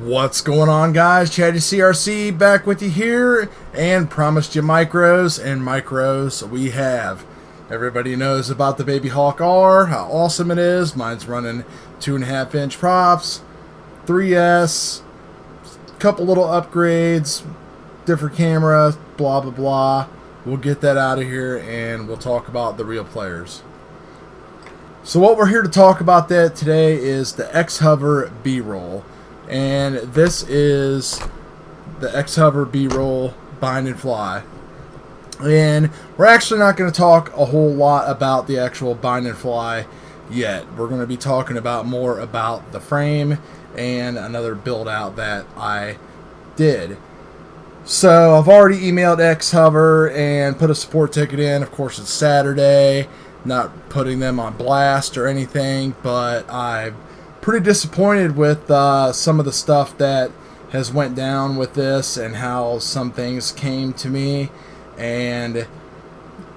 What's going on, guys? Chatty CRC back with you here, and promised you micros, and micros we have. Everybody knows about the babyhawk-r, how awesome it is. Mine's running 2.5 inch props, 3S, couple little upgrades, different camera, blah blah blah. We'll get that out of here and we'll talk about the real players. So what we're here to talk about that today is the X-Hover B-roll. And this is the X-Hover B-roll bind and fly. And we're actually not going to talk a whole lot about the actual bind and fly yet. We're going to be talking about more about the frame and another build out that I did. So I've already emailed X-Hover and put a support ticket in. Of course, it's Saturday. Not putting them on blast or anything, but I'm pretty disappointed with some of the stuff that has went down with this and how some things came to me, and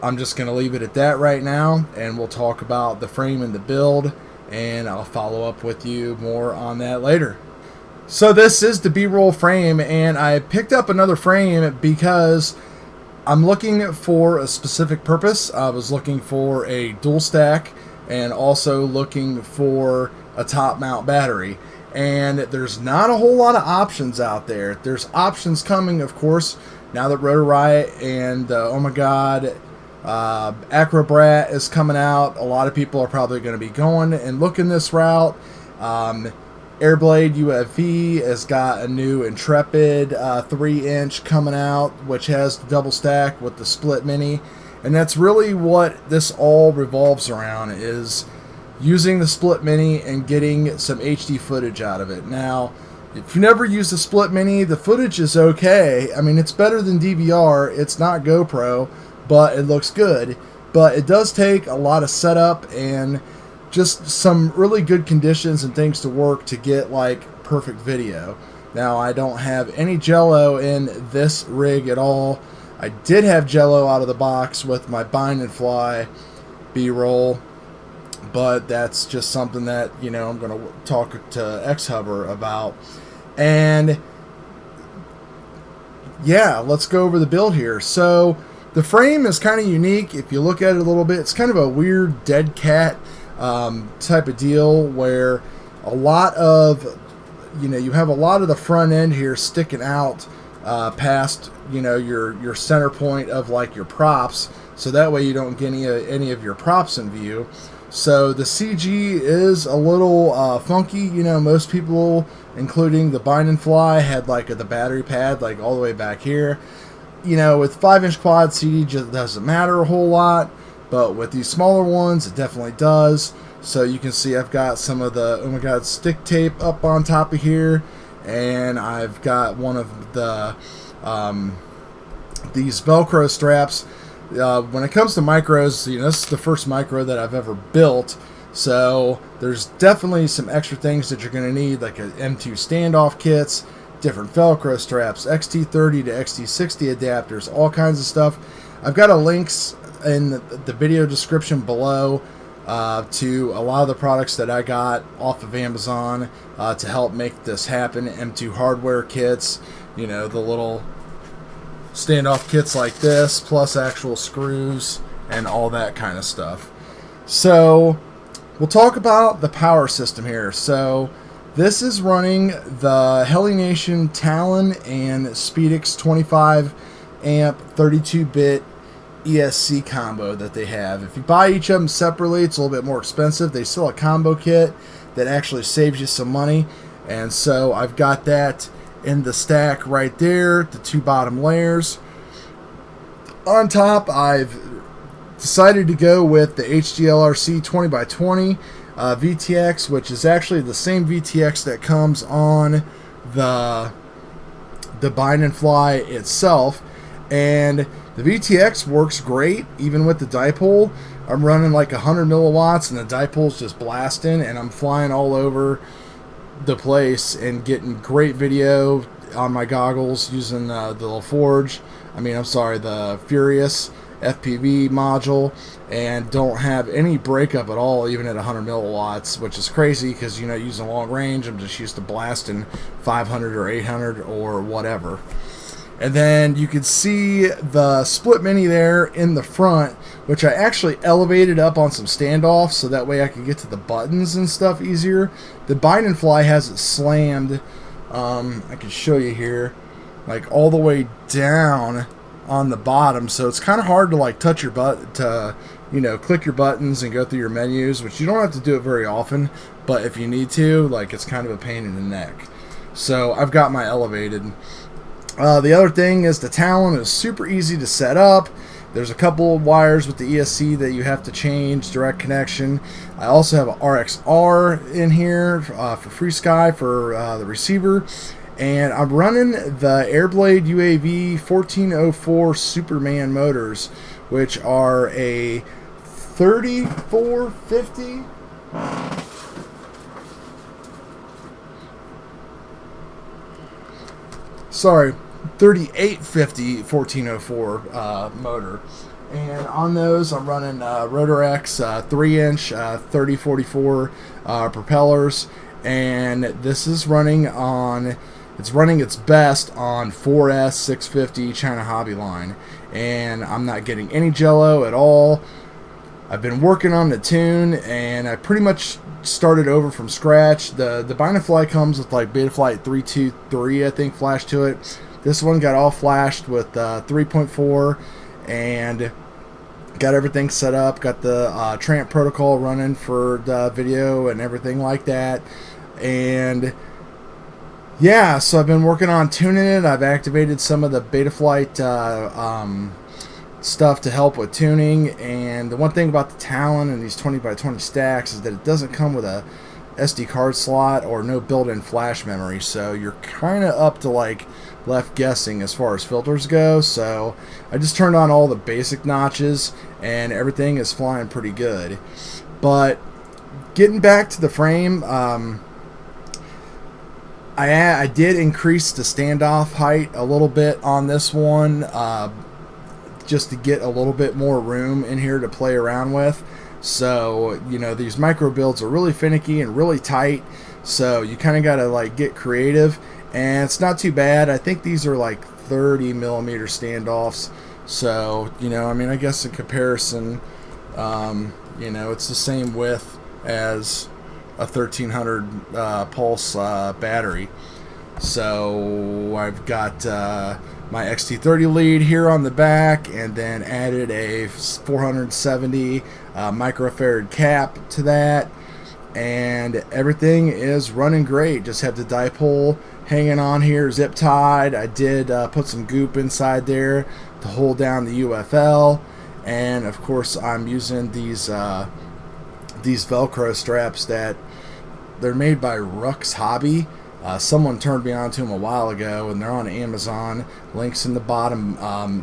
I'm just going to leave it at that right now, and we'll talk about the frame and the build, and I'll follow up with you more on that later. So this is the B-roll frame, and I picked up another frame because I'm looking for a specific purpose. I was looking for a dual stack and also looking for a top mount battery, and there's not a whole lot of options out there. There's options coming, of course, now that Rotor Riot and oh my god, Acrobrat is coming out. A lot of people are probably going to be going and looking this route. Airblade UFV has got a new Intrepid 3-inch coming out, which has the double stack with the split mini, and that's really what this all revolves around, is using the split mini and getting some HD footage out of it. Now, if you never use the split mini, the footage is okay. I mean, it's better than DVR. It's not GoPro, but it looks good. But it does take a lot of setup and just some really good conditions and things to work to get like perfect video. Now, I don't have any jello in this rig at all. I did have jello out of the box with my bind and fly B-roll, but that's just something that, you know, I'm going to talk to X-Hover about. And yeah, let's go over the build here. So the frame is kind of unique. If you look at it a little bit, it's kind of a weird dead cat type of deal, where a lot of, you know, you have a lot of the front end here sticking out past, you know, your center point of like your props, so that way you don't get any of your props in view. So the CG is a little funky. You know, most people, including the bind and fly, had like the battery pad like all the way back here. You know, with 5-inch quad, CG just doesn't matter a whole lot, but with these smaller ones, it definitely does. So you can see I've got some of the, oh my god, stick tape up on top of here, and I've got one of the these Velcro straps. When it comes to micros, you know, this is the first micro that I've ever built, so there's definitely some extra things that you're going to need, like a M2 standoff kits, different Velcro straps, XT30 to XT60 adapters, all kinds of stuff. I've got links in the video description below to a lot of the products that I got off of Amazon to help make this happen. M2 hardware kits, you know, the little standoff kits like this, plus actual screws and all that kind of stuff. So we'll talk about the power system here. So this is running the HeliNation Talon and Speedix 25 amp 32-bit ESC combo that they have. If you buy each of them separately, it's a little bit more expensive. They sell a combo kit that actually saves you some money, and so I've got that in the stack right there, the two bottom layers. On top, I've decided to go with the HDLRC 20x20 VTX, which is actually the same VTX that comes on the bind and fly itself, and the VTX works great even with the dipole. I'm running like 100 milliwatts and the dipole's just blasting, and I'm flying all over the place and getting great video on my goggles using the LaForge. I mean, I'm sorry, the Furious, FPV module, and don't have any breakup at all, even at 100 milliwatts, which is crazy because, you know, using long range, I'm just used to blasting 500 or 800 or whatever. And then you can see the split mini there in the front, which I actually elevated up on some standoffs so that way I could get to the buttons and stuff easier. The bind and fly has it slammed, I can show you here, like all the way down on the bottom, so it's kind of hard to like touch your you know, click your buttons and go through your menus, which you don't have to do it very often, but if you need to, like, it's kind of a pain in the neck. So I've got my elevated. The other thing is the Talon is super easy to set up. There's a couple of wires with the ESC that you have to change, direct connection. I also have an RXR in here for Free Sky for the receiver. And I'm running the Airblade UAV 1404 Superman motors, which are a 3450. Sorry, 3850 1404 motor. And on those, I'm running Rotor-X 3-inch 3044 propellers. And this is running on... It's running its best on 4S 650 China Hobby line, and I'm not getting any jello at all. I've been working on the tune, and I pretty much started over from scratch. The bind and fly comes with like Betaflight 323, I think, flash to it. This one got all flashed with 3.4, and got everything set up. Got the Tramp protocol running for the video and everything like that, and yeah, so I've been working on tuning it. I've activated some of the Betaflight stuff to help with tuning. And the one thing about the Talon and these 20x20 stacks is that it doesn't come with a SD card slot or no built-in flash memory. So you're kind of up to like left guessing as far as filters go. So I just turned on all the basic notches and everything is flying pretty good. But getting back to the frame, I did increase the standoff height a little bit on this one, just to get a little bit more room in here to play around with. So, you know, these micro builds are really finicky and really tight, so you kind of got to like get creative, and it's not too bad. I think these are like 30 millimeter standoffs, so, you know, I mean, I guess in comparison, you know, it's the same width as a 1300 pulse battery. So I've got my XT30 lead here on the back, and then added a 470 microfarad cap to that, and everything is running great. Just have the dipole hanging on here, zip tied. I did put some goop inside there to hold down the UFL, and of course I'm using these Velcro straps that they're made by Rux Hobby. Someone turned me on to them a while ago, and they're on Amazon. Links in the bottom.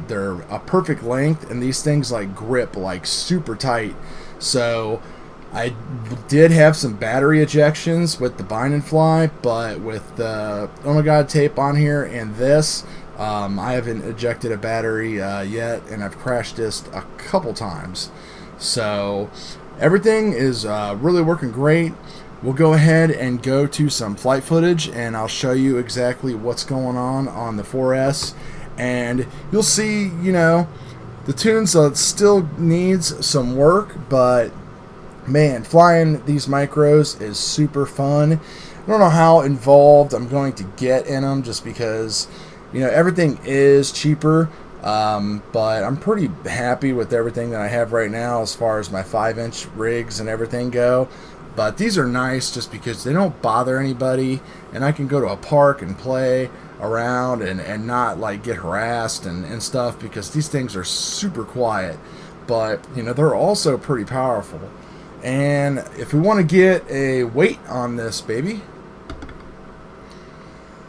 They're a perfect length, and these things like grip like super tight. So I did have some battery ejections with the bind and fly, but with the Oh My God tape on here and this, I haven't ejected a battery yet, and I've crashed this a couple times. So everything is really working great. We'll go ahead and go to some flight footage, and I'll show you exactly what's going on the 4S, and you'll see, you know, the tune still needs some work, but man, flying these micros is super fun. I don't know how involved I'm going to get in them, just because, you know, everything is cheaper, but I'm pretty happy with everything that I have right now as far as my 5-inch rigs and everything go. But these are nice just because they don't bother anybody, and I can go to a park and play around and not like get harassed and stuff, because these things are super quiet. But, you know, they're also pretty powerful. And if we want to get a weight on this baby,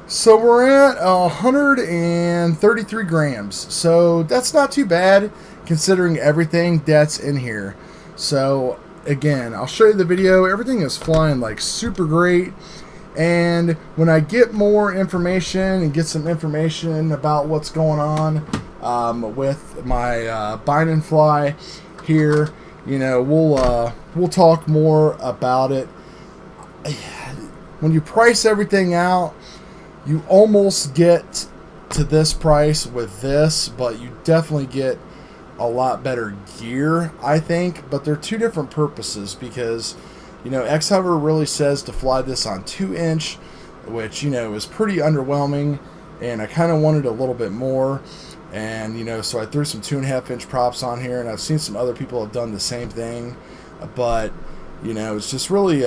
so we're at 133 grams. So that's not too bad considering everything that's in here. So again, I'll show you the video. Everything is flying like super great, and when I get more information and get some information about what's going on, with my bind and fly here. You know, we'll talk more about it. When you price everything out, you almost get to this price with this, but you definitely get a lot better gear, I think. But they're two different purposes, because, you know, X-Hover really says to fly this on 2-inch, which, you know, is pretty underwhelming, and I kind of wanted a little bit more. And, you know, so I threw some 2.5-inch props on here, and I've seen some other people have done the same thing. But, you know, it's just really,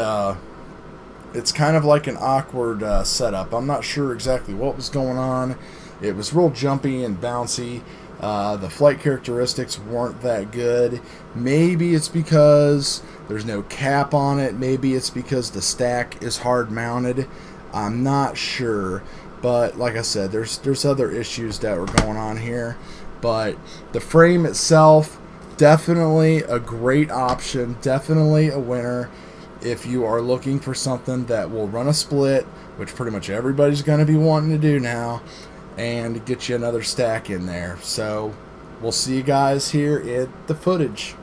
it's kind of like an awkward setup. I'm not sure exactly what was going on. It was real jumpy and bouncy. The flight characteristics weren't that good. Maybe it's because there's no cap on it. Maybe it's because the stack is hard mounted. I'm not sure. But like I said, there's other issues that were going on here. But the frame itself, definitely a great option. Definitely a winner if you are looking for something that will run a split, which pretty much everybody's going to be wanting to do now, and get you another stack in there. So we'll see you guys here at the footage.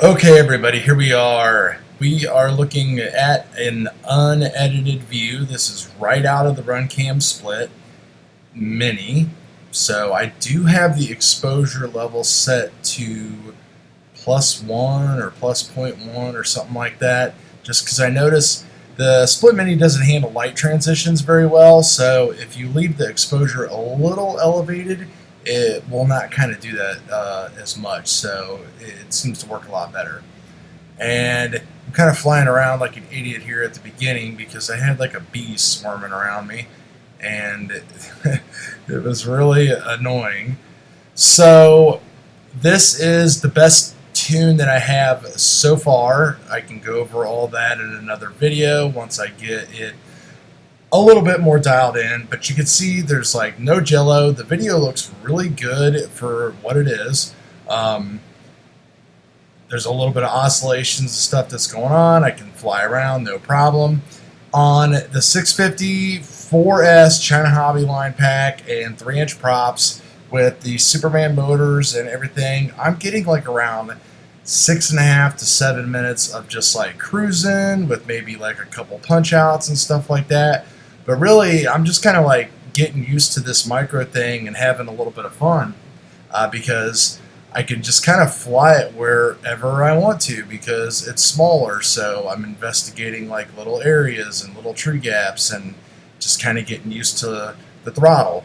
Okay, everybody, here we are. We are looking at an unedited view. This is right out of the RUNCAM Split Mini. So I do have the exposure level set to +1 or +0.1 or something like that, just because I notice the Split Mini doesn't handle light transitions very well. So if you leave the exposure a little elevated, it will not kind of do that as much. So it seems to work a lot better. And I'm kind of flying around like an idiot here at the beginning because I had like a bee swarming around me, and it was really annoying. So this is the best tune that I have so far. I can go over all that in another video once I get it a little bit more dialed in, but you can see there's like no jello. The video looks really good for what it is. There's a little bit of oscillations and stuff that's going on. I can fly around, no problem. On the 650 4S China Hobby line pack and 3-inch props with the Superman motors and everything, I'm getting like around 6.5 to 7 minutes of just like cruising with maybe like a couple punch outs and stuff like that. But really, I'm just kind of like getting used to this micro thing and having a little bit of fun because I can just kind of fly it wherever I want to because it's smaller. So I'm investigating like little areas and little tree gaps and just kind of getting used to the throttle.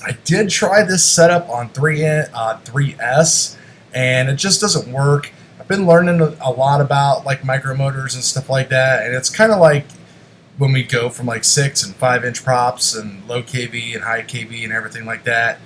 I did try this setup on 3S, and it just doesn't work. I've been learning a lot about like micromotors and stuff like that, and it's kind of like when we go from like 6 and 5-inch props and low KV and high KV and everything like that.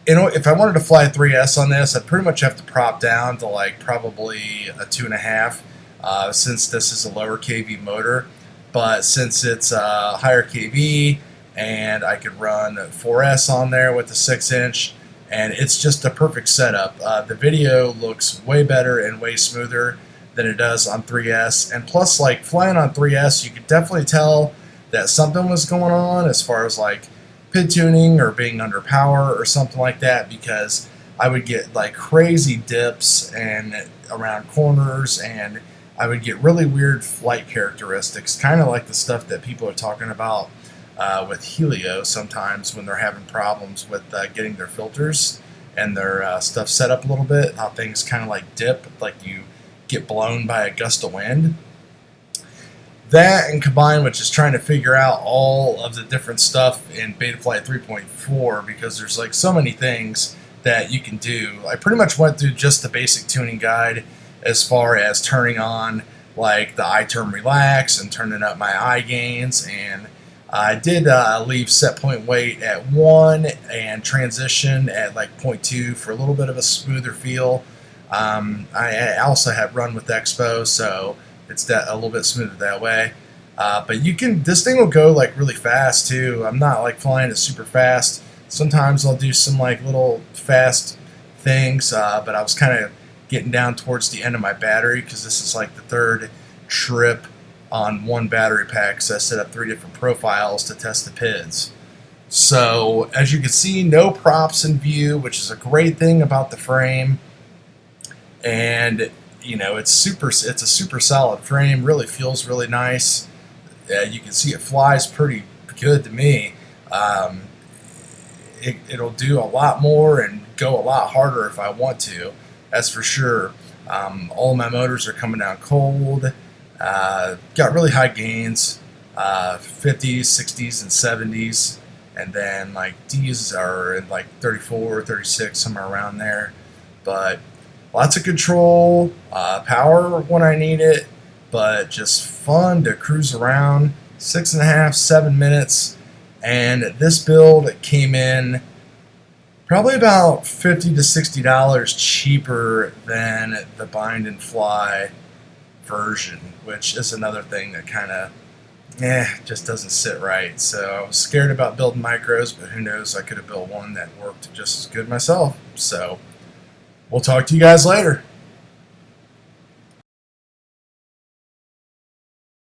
You know, if I wanted to fly 3S on this, I'd pretty much have to prop down to like probably a 2.5, since this is a lower KV motor. But since it's higher KV, and I could run 4S on there with the 6-inch, and it's just a perfect setup. The video looks way better and way smoother than it does on 3S, and plus, like flying on 3S, you could definitely tell that something was going on as far as like PID tuning or being under power or something like that, because I would get like crazy dips and around corners, and I would get really weird flight characteristics, kind of like the stuff that people are talking about with Helio sometimes when they're having problems with getting their filters and their stuff set up a little bit, how things kind of like dip, like you get blown by a gust of wind. That, and combined with just trying to figure out all of the different stuff in Betaflight 3.4, because there's like so many things that you can do. I pretty much went through just the basic tuning guide as far as turning on like the I-term relax and turning up my I gains, and I did leave set point weight at 1 and transition at like 0.2 for a little bit of a smoother feel. I also have run with Expo, so it's a little bit smoother that way. But you can, this thing will go like really fast too. I'm not like flying it super fast. Sometimes I'll do some like little fast things, but I was kind of getting down towards the end of my battery because this is like the third trip on one battery pack, so I set up 3 different profiles to test the PIDs. So as you can see, no props in view, which is a great thing about the frame. And you know, it's a super solid frame. Really feels really nice. You can see it flies pretty good to me. It'll do a lot more and go a lot harder if I want to. That's for sure. All of my motors are coming down cold. Got really high gains, 50s, 60s, and 70s. And then like these are in like 34, 36, somewhere around there. But lots of control, power when I need it, but just fun to cruise around. 6.5, 7 minutes. And this build came in probably about $50 to $60 cheaper than the bind and fly version, which is another thing that kind of just doesn't sit right. So I was scared about building micros, but who knows, I could have built one that worked just as good myself. So we'll talk to you guys later.